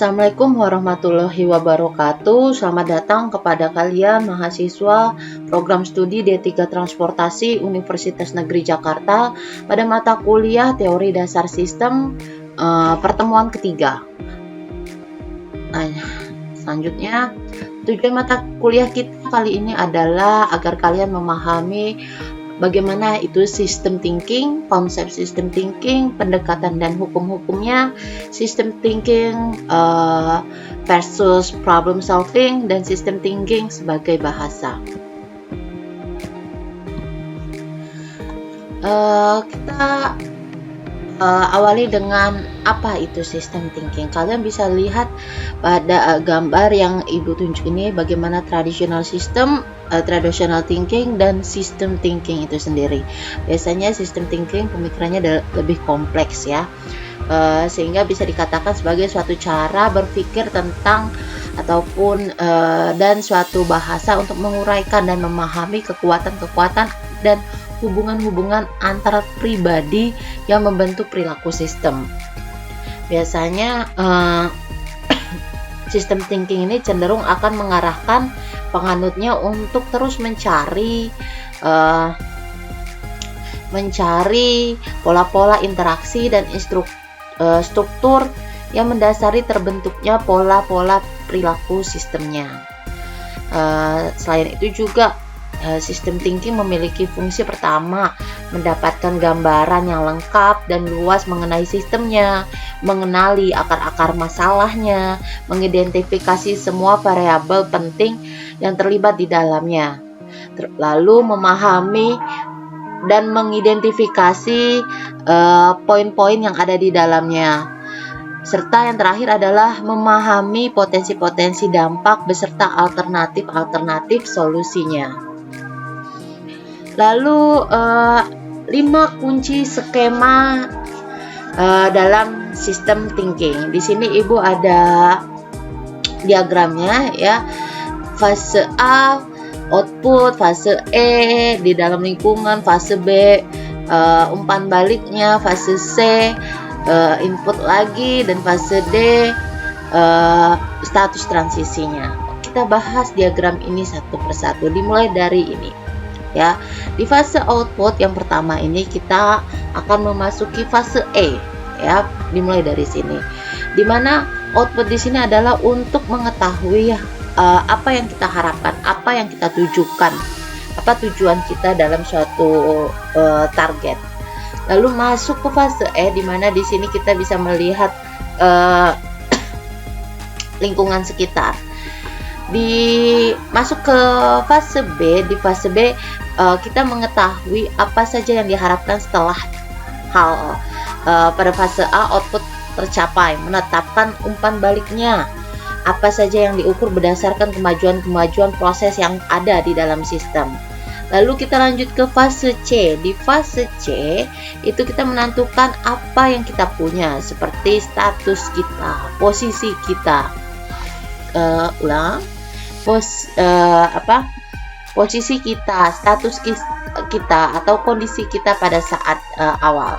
Assalamualaikum warahmatullahi wabarakatuh. Selamat datang kepada kalian mahasiswa program studi D3 Transportasi Universitas Negeri Jakarta pada mata kuliah Teori Dasar Sistem pertemuan ketiga. Selanjutnya, tujuan mata kuliah kita kali ini adalah agar kalian memahami bagaimana itu system thinking, konsep system thinking, pendekatan dan hukum-hukumnya, system thinking versus problem solving, dan system thinking sebagai bahasa. Kita awali dengan apa itu system thinking. Kalian bisa lihat pada gambar yang Ibu tunjuk ini bagaimana traditional system, traditional thinking dan system thinking itu sendiri. Biasanya system thinking pemikirannya lebih kompleks ya, sehingga bisa dikatakan sebagai suatu cara berpikir tentang ataupun dan suatu bahasa untuk menguraikan dan memahami kekuatan-kekuatan dan hubungan-hubungan antar pribadi yang membentuk perilaku sistem. Biasanya sistem thinking ini cenderung akan mengarahkan penganutnya untuk terus mencari pola-pola interaksi dan struktur yang mendasari terbentuknya pola-pola perilaku sistemnya. Selain itu juga sistem thinking memiliki fungsi pertama, mendapatkan gambaran yang lengkap dan luas mengenai sistemnya, mengenali akar-akar masalahnya, mengidentifikasi semua variabel penting yang terlibat di dalamnya, lalu memahami dan mengidentifikasi poin-poin yang ada di dalamnya, serta yang terakhir adalah memahami potensi-potensi dampak beserta alternatif-alternatif solusinya. Lalu 5 kunci skema dalam sistem thinking. Di sini Ibu ada diagramnya ya. Fase A output, fase E di dalam lingkungan, fase B umpan baliknya, fase C input lagi, dan fase D status transisinya. Kita bahas diagram ini satu persatu, dimulai dari ini. Ya, di fase output yang pertama ini kita akan memasuki fase E, ya, dimulai dari sini. Dimana output di sini adalah untuk mengetahui apa yang kita harapkan, apa yang kita tujukan, apa tujuan kita dalam suatu target. Lalu masuk ke fase E, dimana di sini kita bisa melihat lingkungan sekitar. Masuk ke fase B, di fase B kita mengetahui apa saja yang diharapkan setelah pada fase A output tercapai, menetapkan umpan baliknya, apa saja yang diukur berdasarkan kemajuan proses yang ada di dalam sistem. Lalu kita lanjut ke fase C. Di fase C itu kita menentukan apa yang kita punya, seperti status kita, posisi kita, posisi kita, status kita atau kondisi kita pada saat awal.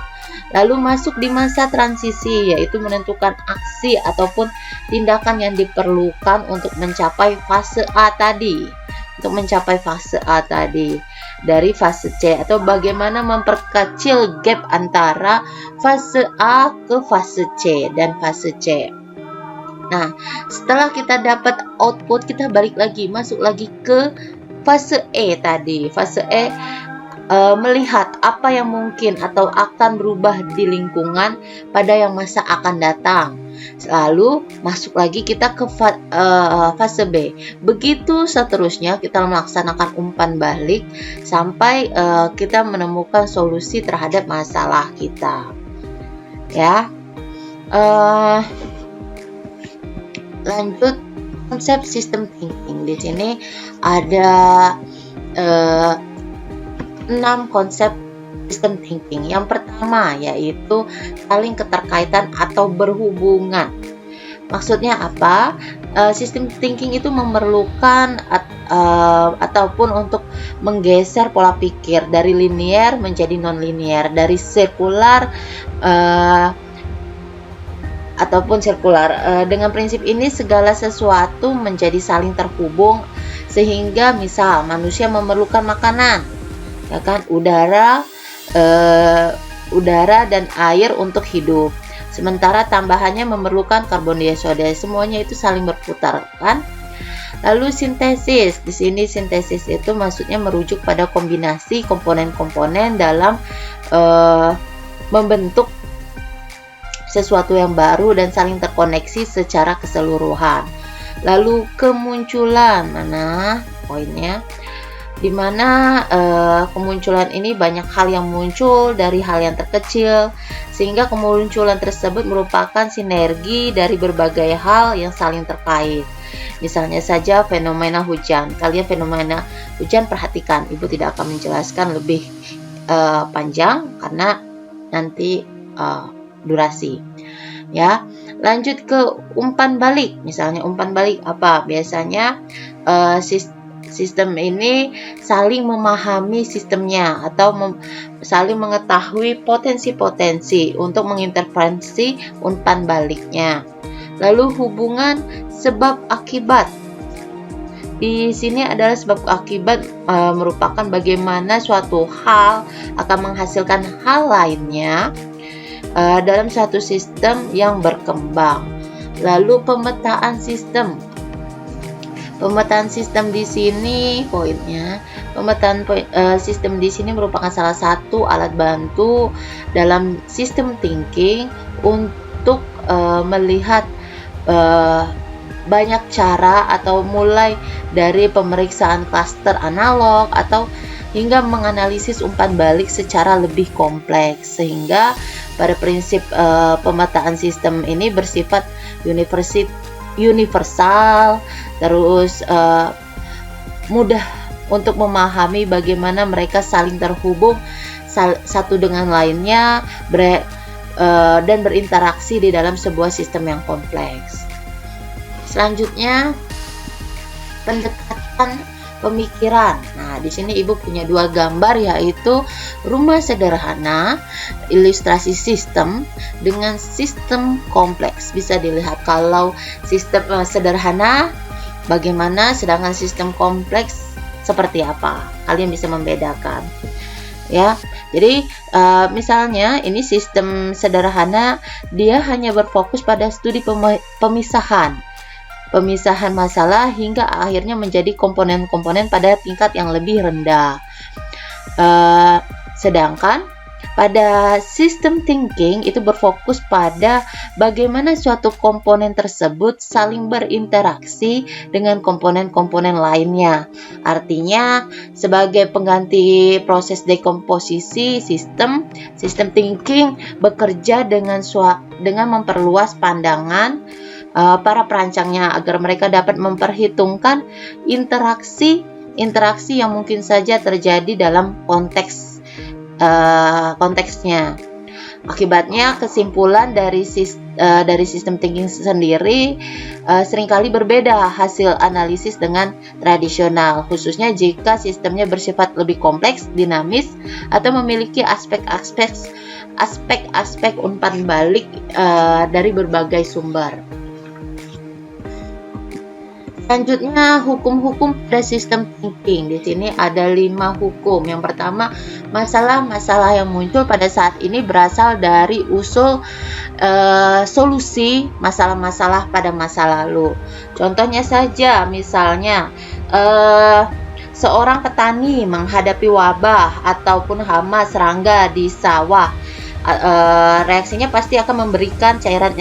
Lalu masuk di masa transisi, yaitu menentukan aksi ataupun tindakan yang diperlukan untuk mencapai fase A tadi. Dari fase C, atau bagaimana memperkecil gap antara fase A ke fase C dan fase C. Nah, setelah kita dapat output, kita masuk lagi ke fase E tadi. Fase E melihat apa yang mungkin atau akan berubah di lingkungan pada yang masa akan datang. Lalu masuk lagi kita ke fase B. Begitu seterusnya kita melaksanakan umpan balik sampai kita menemukan solusi terhadap masalah kita. Ya. Lanjut konsep system thinking. Di sini ada 6 konsep system thinking. Yang pertama yaitu saling keterkaitan atau berhubungan. Maksudnya apa? System thinking itu memerlukan ataupun untuk menggeser pola pikir dari linear menjadi non-linear, dari sirkular ataupun sirkular. Dengan prinsip ini segala sesuatu menjadi saling terhubung, sehingga misal manusia memerlukan makanan, ya kan, udara dan air untuk hidup. Sementara tambahannya memerlukan karbon dioksida. Semuanya itu saling berputar, kan? Lalu sintesis. Di sini sintesis itu maksudnya merujuk pada kombinasi komponen-komponen dalam membentuk sesuatu yang baru dan saling terkoneksi secara keseluruhan. Lalu kemunculan, mana poinnya? Dimana kemunculan ini banyak hal yang muncul dari hal yang terkecil, sehingga kemunculan tersebut merupakan sinergi dari berbagai hal yang saling terkait. Misalnya saja fenomena hujan. Kalian fenomena hujan perhatikan, Ibu tidak akan menjelaskan lebih panjang karena nanti durasi. Ya, lanjut ke umpan balik. Misalnya umpan balik apa? Biasanya sistem ini saling memahami sistemnya atau saling mengetahui potensi-potensi untuk mengintervensi umpan baliknya. Lalu hubungan sebab akibat. Di sini adalah sebab akibat merupakan bagaimana suatu hal akan menghasilkan hal lainnya dalam satu sistem yang berkembang. Lalu pemetaan sistem. Pemetaan sistem di sini poinnya, pemetaan sistem di sini merupakan salah satu alat bantu dalam sistem thinking untuk melihat banyak cara, atau mulai dari pemeriksaan klaster analog atau hingga menganalisis umpan balik secara lebih kompleks, sehingga pada prinsip pemetaan sistem ini bersifat universal, terus mudah untuk memahami bagaimana mereka saling terhubung satu dengan lainnya dan berinteraksi di dalam sebuah sistem yang kompleks. Selanjutnya, pendekatan pemikiran. Nah, di sini Ibu punya dua gambar, yaitu rumah sederhana, ilustrasi sistem dengan sistem kompleks. Bisa dilihat kalau sistem sederhana bagaimana, sedangkan sistem kompleks seperti apa. Kalian bisa membedakan. Ya. Jadi, misalnya ini sistem sederhana, dia hanya berfokus pada studi pemisahan masalah hingga akhirnya menjadi komponen-komponen pada tingkat yang lebih rendah. Sedangkan pada sistem thinking itu berfokus pada bagaimana suatu komponen tersebut saling berinteraksi dengan komponen-komponen lainnya. Artinya, sebagai pengganti proses dekomposisi, sistem thinking bekerja dengan memperluas pandangan para perancangnya agar mereka dapat memperhitungkan interaksi yang mungkin saja terjadi dalam konteksnya. Akibatnya, kesimpulan dari sistem thinking sendiri seringkali berbeda hasil analisis dengan tradisional, khususnya jika sistemnya bersifat lebih kompleks, dinamis, atau memiliki aspek-aspek umpan balik dari berbagai sumber. Selanjutnya, hukum-hukum pada sistem thinking. Di sini ada 5 hukum. Yang pertama, masalah-masalah yang muncul pada saat ini berasal dari usul solusi masalah-masalah pada masa lalu. Contohnya saja, misalnya seorang petani menghadapi wabah ataupun hama serangga di sawah. Reaksinya pasti akan memberikan cairan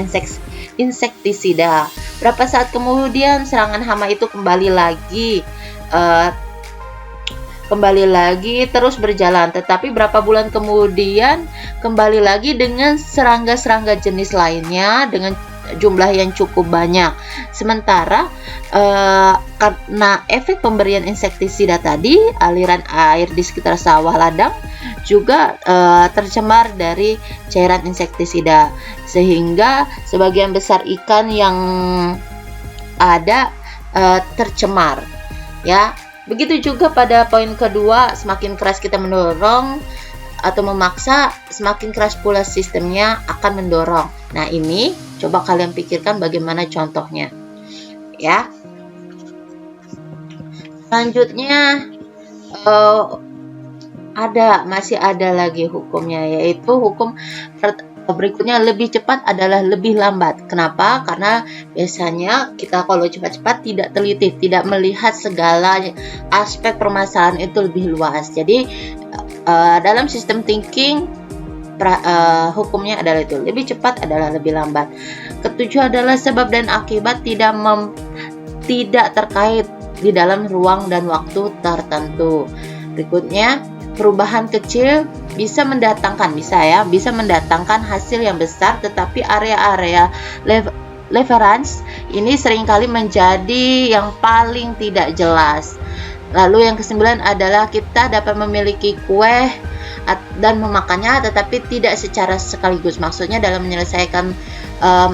insektisida. Berapa saat kemudian serangan hama itu kembali lagi terus berjalan, tetapi berapa bulan kemudian kembali lagi dengan serangga-serangga jenis lainnya dengan jumlah yang cukup banyak. Sementara karena efek pemberian insektisida tadi, aliran air di sekitar sawah ladang juga tercemar dari cairan insektisida, sehingga sebagian besar ikan yang ada tercemar. Ya, begitu juga pada poin kedua, semakin keras kita mendorong atau memaksa, semakin keras pula sistemnya akan mendorong. Nah, ini Coba kalian pikirkan bagaimana contohnya, ya. Selanjutnya masih ada lagi hukumnya, yaitu hukum berikutnya, lebih cepat adalah lebih lambat. Kenapa? Karena biasanya kita kalau cepat-cepat tidak teliti, tidak melihat segala aspek permasalahan itu lebih luas. Jadi dalam sistem thinking hukumnya adalah itu, lebih cepat adalah lebih lambat. Ketujuh adalah sebab dan akibat tidak terkait di dalam ruang dan waktu tertentu. Berikutnya, perubahan kecil bisa mendatangkan hasil yang besar, tetapi area-area leverage ini seringkali menjadi yang paling tidak jelas. Lalu yang kesembilan adalah kita dapat memiliki kue dan memakannya, tetapi tidak secara sekaligus. Maksudnya dalam menyelesaikan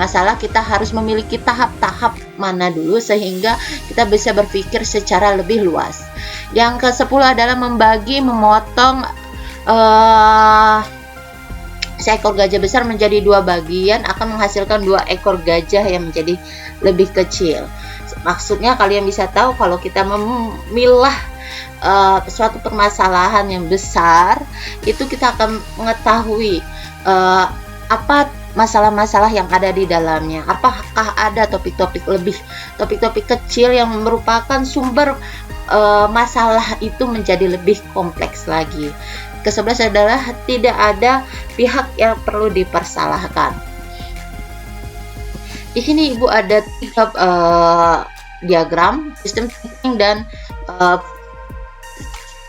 masalah kita harus memiliki tahap-tahap mana dulu sehingga kita bisa berpikir secara lebih luas. Yang ke-10 adalah memotong seekor gajah besar menjadi 2 bagian akan menghasilkan 2 ekor gajah yang menjadi lebih kecil. Maksudnya kalian bisa tahu kalau kita memilah suatu permasalahan yang besar, itu kita akan mengetahui apa masalah-masalah yang ada di dalamnya. Apakah ada topik-topik kecil yang merupakan sumber masalah itu menjadi lebih kompleks lagi. Ke-11 adalah tidak ada pihak yang perlu dipersalahkan. Di sini Ibu ada 3 diagram sistem thinking dan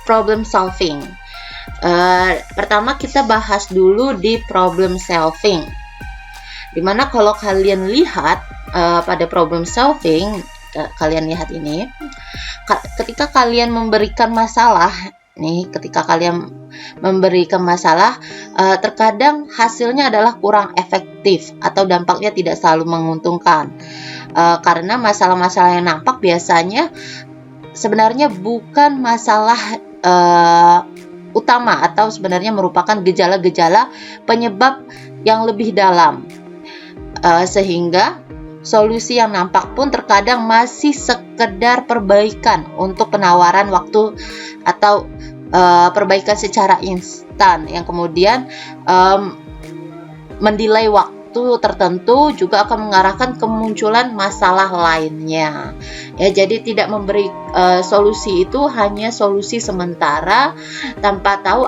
problem solving. Pertama kita bahas dulu di problem solving. Dimana kalau kalian lihat pada problem solving, kalian lihat ini, ketika kalian memberikan masalah, terkadang hasilnya adalah kurang efektif atau dampaknya tidak selalu menguntungkan, karena masalah-masalah yang nampak biasanya sebenarnya bukan masalah utama atau sebenarnya merupakan gejala-gejala penyebab yang lebih dalam, sehingga solusi yang nampak pun terkadang masih sekedar perbaikan untuk penawaran waktu atau perbaikan secara instan yang kemudian mendelay waktu tertentu juga akan mengarahkan kemunculan masalah lainnya. Ya, jadi tidak memberi solusi itu hanya solusi sementara tanpa tahu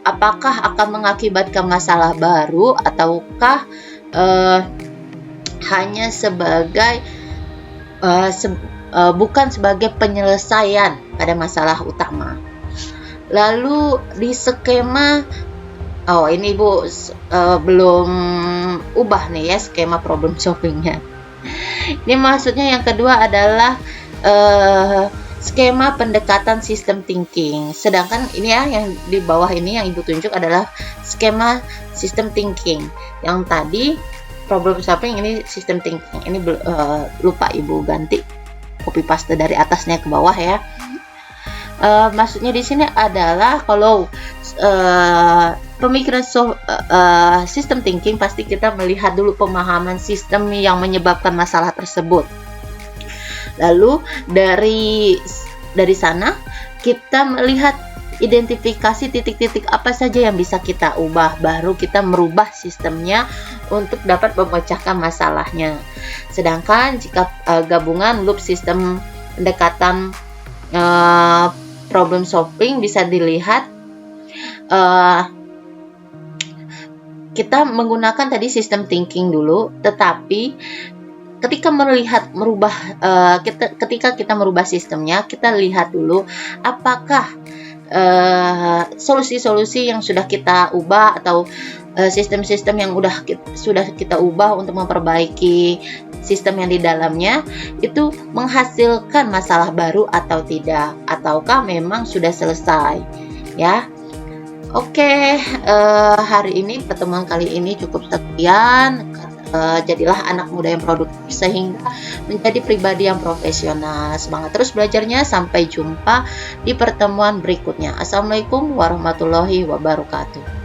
apakah akan mengakibatkan masalah baru ataukah hanya sebagai bukan sebagai penyelesaian pada masalah utama. Lalu di skema, ini Ibu belum ubah nih ya skema problem solvingnya. Ini maksudnya yang kedua adalah skema pendekatan sistem thinking. Sedangkan ini ya yang di bawah ini yang Ibu tunjuk adalah skema sistem thinking. Yang tadi problem solving, ini sistem thinking. Ini lupa Ibu ganti copy paste dari atasnya ke bawah ya. Maksudnya di sini adalah kalau pemikiran sistem thinking pasti kita melihat dulu pemahaman sistem yang menyebabkan masalah tersebut. Lalu dari sana kita melihat identifikasi titik-titik apa saja yang bisa kita ubah, baru kita merubah sistemnya untuk dapat memecahkan masalahnya. Sedangkan jika gabungan loop sistem pendekatan problem solving bisa dilihat kita menggunakan tadi sistem thinking dulu, tetapi ketika kita merubah sistemnya, kita lihat dulu apakah solusi-solusi yang sudah kita ubah atau sistem-sistem yang sudah kita ubah untuk memperbaiki sistem yang di dalamnya itu menghasilkan masalah baru atau tidak, ataukah memang sudah selesai ya. Oke, hari ini pertemuan kali ini cukup sekian. Jadilah anak muda yang produktif sehingga menjadi pribadi yang profesional. Semangat terus belajarnya. Sampai jumpa di pertemuan berikutnya. Assalamualaikum warahmatullahi wabarakatuh.